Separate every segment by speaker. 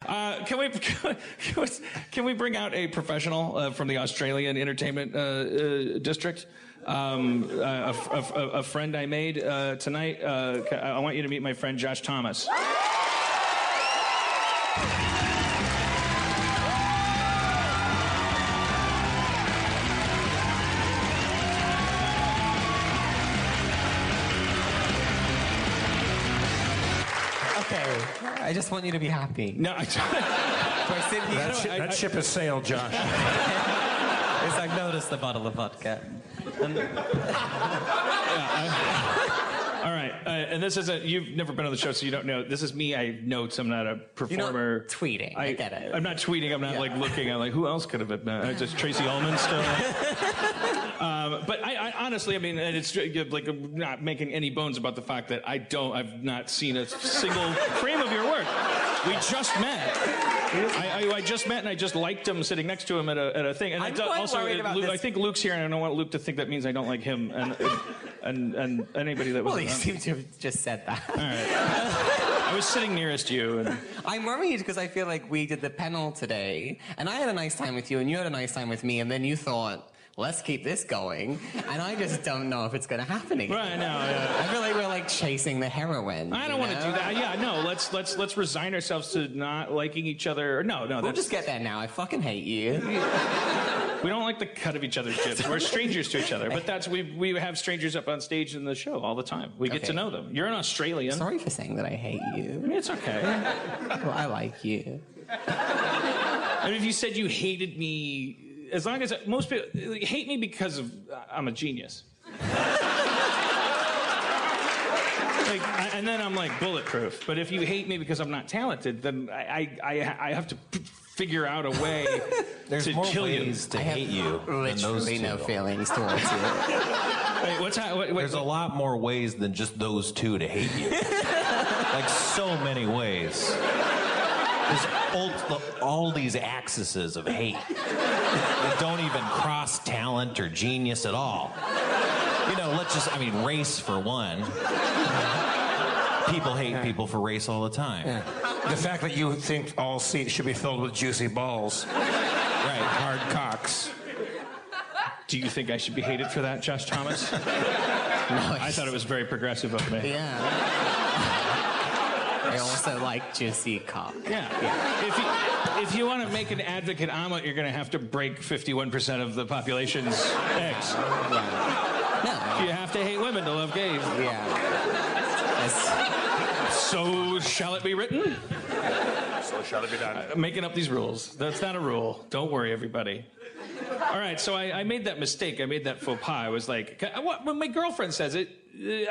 Speaker 1: Can we bring out a professional from the Australian entertainment district? A friend I made tonight. I want you to meet my friend Josh Thomas.
Speaker 2: I just want you to be happy.
Speaker 1: No,
Speaker 3: that ship has sailed, Josh.
Speaker 2: It's like, notice the bottle of vodka.
Speaker 1: All right, and this isn't, you've never been on the show, so you don't know. This is me. I know I'm not a performer.
Speaker 2: You're not tweeting. I get it.
Speaker 1: I'm not tweeting. I'm not like looking. I'm like, who else could have been? Just Tracy Ullman still. But I honestly, I mean, and it's like I'm not making any bones about the fact that I've not seen a single frame of your work. We just met. I just met and I just liked him sitting next to him at a thing. And
Speaker 2: I'm quite worried about this.
Speaker 1: I think Luke's here, and I don't want Luke to think that means I don't like him and anybody that was.
Speaker 2: Well, you seem to have just said that.
Speaker 1: All right. I was sitting nearest you. And
Speaker 2: I'm worried because I feel like we did the panel today, and I had a nice time with you, and you had a nice time with me, and then you thought, let's keep this going, and I just don't know if it's going to happen again.
Speaker 1: Right, no, yeah.
Speaker 2: I feel like we're like chasing the heroine.
Speaker 1: I don't want to do that. Yeah, no. Let's resign ourselves to not liking each other. No.
Speaker 2: We'll just get there now. I fucking hate you.
Speaker 1: We don't like the cut of each other's jibs. We're strangers to each other. But that's we have strangers up on stage in the show all the time. We get to know them. You're an Australian.
Speaker 2: Sorry for saying that I hate you.
Speaker 1: It's okay.
Speaker 2: Well, I like you.
Speaker 1: And if you said you hated me. As long as most people hate me because of I'm a genius, and then I'm like bulletproof. But if you hate me because I'm not talented, then I have to figure out a way
Speaker 4: There's
Speaker 1: to
Speaker 4: more
Speaker 1: kill
Speaker 4: ways
Speaker 1: you.
Speaker 4: to hate you than those two.
Speaker 2: No feelings towards you.
Speaker 1: Wait,
Speaker 4: There's a lot more ways than just those two to hate you. Like so many ways. There's all these axes of hate that don't even cross talent or genius at all. You know, race for one. People hate people for race all the time.
Speaker 3: Yeah. The fact that you think all seats should be filled with juicy balls. Right. Hard cocks.
Speaker 1: Do you think I should be hated for that, Josh Thomas?
Speaker 2: No,
Speaker 1: I thought it was very progressive of me.
Speaker 2: Yeah. I also like juicy cock.
Speaker 1: Yeah. If you want to make an advocate omelet, you're going to have to break 51% of the population's eggs.
Speaker 2: Right. No.
Speaker 1: You have to hate women to love gays.
Speaker 2: Yeah.
Speaker 1: So shall it be written?
Speaker 3: So shall it be done.
Speaker 1: Making up these rules. That's not a rule. Don't worry, everybody. All right, so I made that mistake. I made that faux pas. I was like, when my girlfriend says it,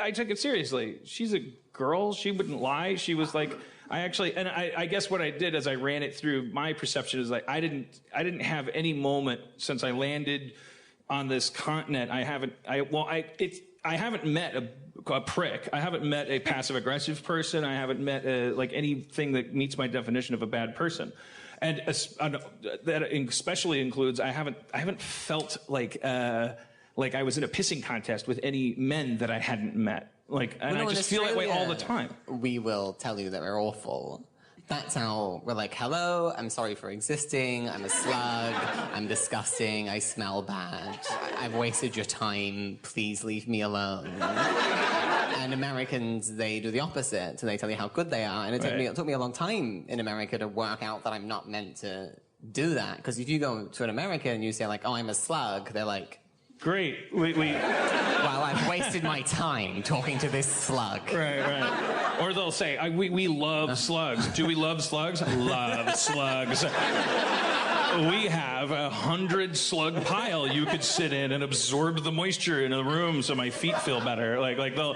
Speaker 1: I took it seriously. She's a girl. She wouldn't lie. She was like, I guess what I did is I ran it through. My perception is like I didn't have any moment since I landed on this continent. I haven't met a prick. I haven't met a passive aggressive person. I haven't met anything that meets my definition of a bad person. And that especially includes I haven't felt like I was in a pissing contest with any men that I hadn't met. I just feel that way all the time.
Speaker 2: We will tell you that we're awful. That's how we're like, hello, I'm sorry for existing, I'm a slug, I'm disgusting, I smell bad, I've wasted your time, please leave me alone. And Americans, they do the opposite, so they tell you how good they are, and it took me a long time in America to work out that I'm not meant to do that, because if you go to an American and you say like, oh, I'm a slug, they're like,
Speaker 1: great.
Speaker 2: Well, I've wasted my time talking to this slug.
Speaker 1: Right. Or they'll say, we love slugs. Do we love slugs? Love slugs. We have 100 slug pile you could sit in and absorb the moisture in a room so my feet feel better. They'll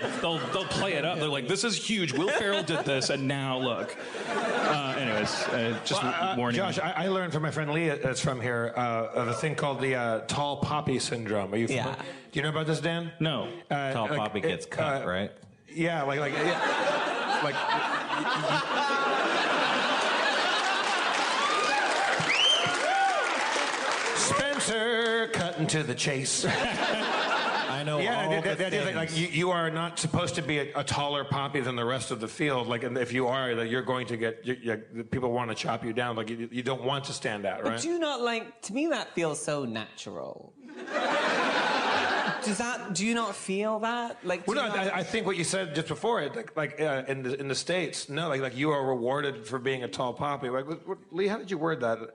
Speaker 1: play it up. They're like, this is huge. Will Ferrell did this, and now look. Warning.
Speaker 3: Josh, I learned from my friend Leah that's from here of a thing called the tall poppy syndrome. Are you familiar? Do you know about this, Dan?
Speaker 1: No.
Speaker 4: Tall poppy gets cut, right?
Speaker 3: Yeah, Spencer, cutting to the chase.
Speaker 4: I I know
Speaker 3: Yeah,
Speaker 4: all the
Speaker 3: the idea that like
Speaker 4: things.
Speaker 3: you are not supposed to be a taller poppy than the rest of the field. Like, and if you are, that you're going to get people want to chop you down. Like, you don't want to stand out, right?
Speaker 2: But do you not like? To me, that feels so natural. Do you not feel that? Like,
Speaker 3: Well, no, I think what you said just before it, in the States, no, like you are rewarded for being a tall poppy. Like, Lee, how did you word that?
Speaker 5: You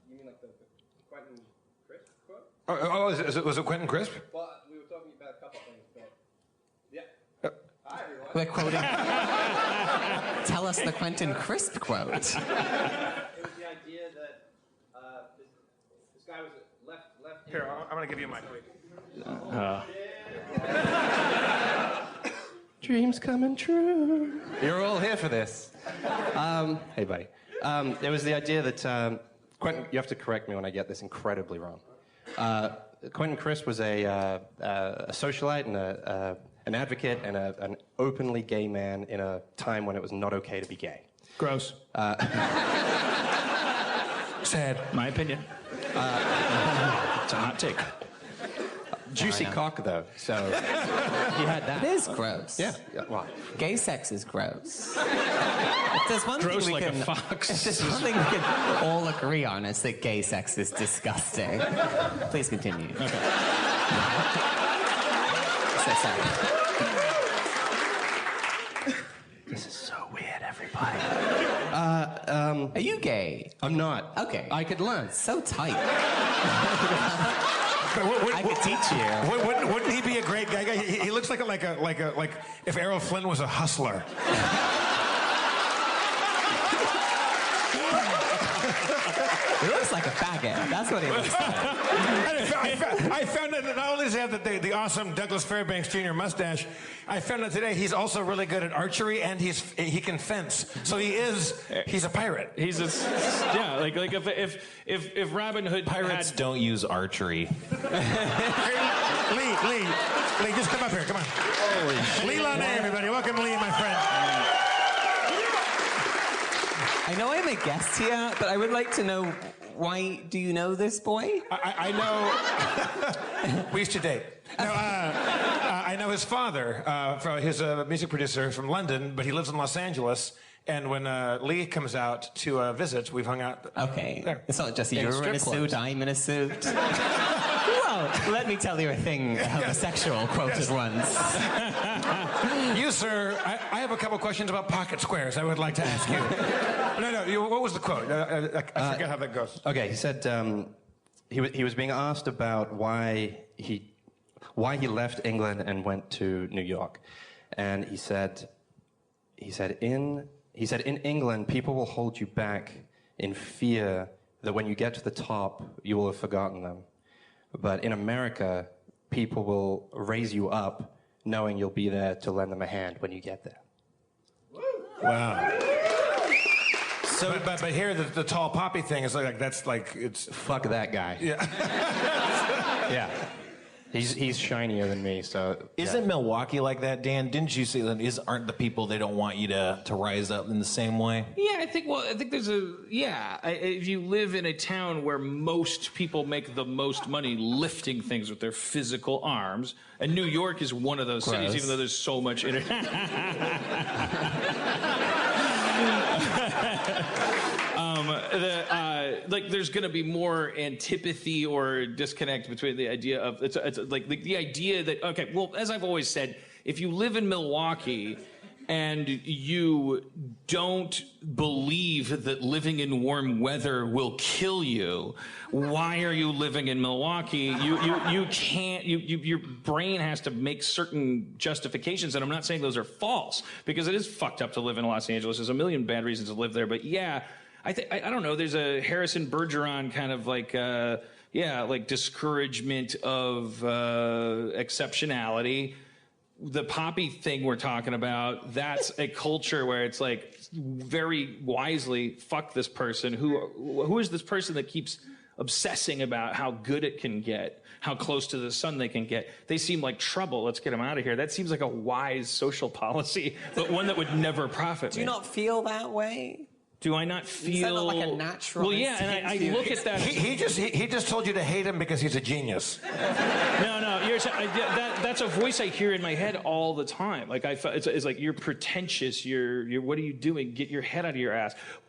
Speaker 5: mean like the Quentin Crisp quote?
Speaker 3: Was it Quentin Crisp?
Speaker 5: Well, we were talking about a couple things, but yeah. Hi, everyone.
Speaker 2: We're quoting. Tell us the Quentin Crisp quote.
Speaker 5: It was the idea that this guy was left.
Speaker 3: Here, I'm going to give you my quick.
Speaker 5: Dreams coming true. You're all here for this. Hey, buddy. There was the idea that Quentin. You have to correct me when I get this incredibly wrong. Quentin Crisp was a socialite and an advocate and an openly gay man in a time when it was not okay to be gay.
Speaker 1: Gross.
Speaker 3: Sad.
Speaker 1: My opinion. It's a hot take.
Speaker 5: Juicy cock, though. So he had that.
Speaker 2: It is gross.
Speaker 5: Yeah. Well,
Speaker 2: Gay sex is gross. If there's one
Speaker 1: Gross
Speaker 2: thing we
Speaker 1: like
Speaker 2: can,
Speaker 1: a fox.
Speaker 2: If there's one thing we can all agree on, it's that gay sex is disgusting. Please continue.
Speaker 1: Okay.
Speaker 2: So sorry.
Speaker 5: this is so weird, everybody.
Speaker 2: Are you gay?
Speaker 5: I'm not.
Speaker 2: Okay.
Speaker 5: I could learn.
Speaker 2: So tight.
Speaker 3: I
Speaker 2: could teach you.
Speaker 3: Wouldn't he be a great guy? He looks like if Errol Flynn was a hustler.
Speaker 2: He looks like a faggot. That's what he looks like.
Speaker 3: I found out that not only does he have the awesome Douglas Fairbanks Jr. mustache, I found out today he's also really good at archery and he can fence. So he's a pirate.
Speaker 1: He's like if Robin Hood
Speaker 4: Pirates don't use archery.
Speaker 3: Lee, just come up here. Come on. Lee Lanay, everybody. Welcome, Lee, my friend.
Speaker 2: I know I'm a guest here, but I would like to know, why do you know this boy?
Speaker 3: I know. We used to date. No, I know his father. He's a music producer from London, but he lives in Los Angeles. And when Lee comes out to visit, we've hung out.
Speaker 2: Okay.
Speaker 3: There.
Speaker 2: It's not just
Speaker 3: In
Speaker 2: you're
Speaker 3: strip
Speaker 2: in a
Speaker 3: clubs.
Speaker 2: suit, I'm in a suit. Well, let me tell you a thing a homosexual quoted once.
Speaker 3: You, sir, I have a couple questions about pocket squares I would like to ask you. No, what was the quote? I forget how that goes.
Speaker 5: Okay, he said he was being asked about why he left England and went to New York, and he said in England people will hold you back in fear that when you get to the top you will have forgotten them, but in America people will raise you up knowing you'll be there to lend them a hand when you get there.
Speaker 3: Wow. So, but here the tall poppy thing is it's
Speaker 5: Fuck that guy.
Speaker 3: yeah.
Speaker 5: Yeah. He's shinier than me, so
Speaker 4: Isn't Milwaukee like that, Dan? Didn't you say that aren't the people they don't want you to rise up in the same way?
Speaker 1: Yeah, I think there's if you live in a town where most people make the most money lifting things with their physical arms, and New York is one of those cities,
Speaker 2: Gross.
Speaker 1: even though there's so much there's going to be more antipathy or disconnect between the idea of it's like the idea that, okay, well, as I've always said, if you live in Milwaukee and you don't believe that living in warm weather will kill you, why are you living in Milwaukee? You can't, your brain has to make certain justifications, and I'm not saying those are false, because it is fucked up to live in Los Angeles. There's a million bad reasons to live there, but yeah, I don't know, there's a Harrison Bergeron kind of like discouragement of exceptionality. The poppy thing we're talking about, that's a culture where it's like very wisely, fuck this person. Who is this person that keeps obsessing about how good it can get, how close to the sun they can get? They seem like trouble. Let's get them out of here. That seems like a wise social policy, but one that would never profit me.
Speaker 2: Do you not feel that way?
Speaker 1: Do I not
Speaker 2: You said that
Speaker 1: feel
Speaker 2: like a naturalist.
Speaker 1: Well, yeah, and I look at that.
Speaker 3: He just told you to hate him because he's a genius.
Speaker 1: No, that's a voice I hear in my head all the time. Like it's like you're pretentious. You're what are you doing? Get your head out of your ass.